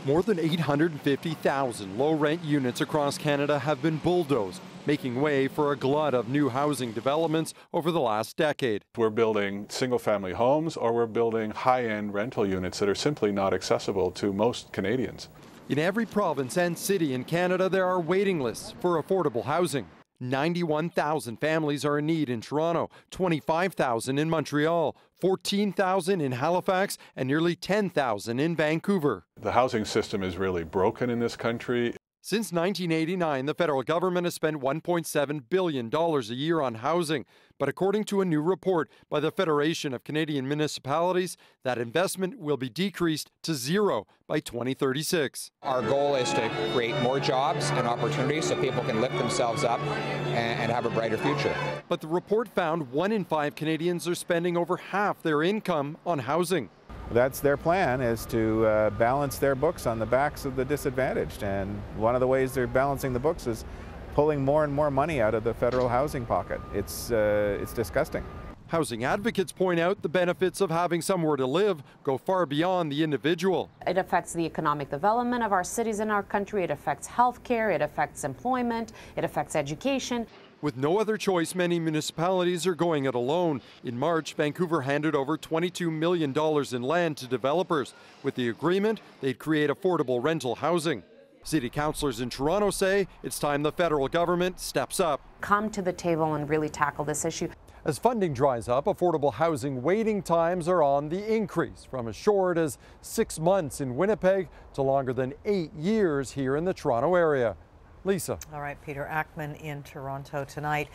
More than 850,000 low-rent units across Canada have been bulldozed, making way for a glut of new housing developments over the last decade. We're building single-family homes, or we're building high-end rental units that are simply not accessible to most Canadians. In every province and city in Canada, there are waiting lists for affordable housing. 91,000 families are in need in Toronto, 25,000 in Montreal, 14,000 in Halifax, and nearly 10,000 in Vancouver. The housing system is really broken in this country. Since 1989, the federal government has spent $1.7 billion a year on housing. But according to a new report by the Federation of Canadian Municipalities, that investment will be decreased to zero by 2036. Our goal is to create more jobs and opportunities so people can lift themselves up and have a brighter future. But the report found 1 in 5 Canadians are spending over half their income on housing. That's their plan, is to balance their books on the backs of the disadvantaged. And one of the ways they're balancing the books is pulling more and more money out of the federal housing pocket. It's disgusting. Housing advocates point out the benefits of having somewhere to live go far beyond the individual. It affects the economic development of our cities and our country. It affects healthcare. It affects employment. It affects education. With no other choice, many municipalities are going it alone. In March, Vancouver handed over $22 million in land to developers. With the agreement, they'd create affordable rental housing. City councillors in Toronto say it's time the federal government steps up. Come to the table and really tackle this issue. As funding dries up, affordable housing waiting times are on the increase, from as short as 6 months in Winnipeg to longer than 8 years here in the Toronto area. Lisa. All right, Peter. Akman in Toronto tonight.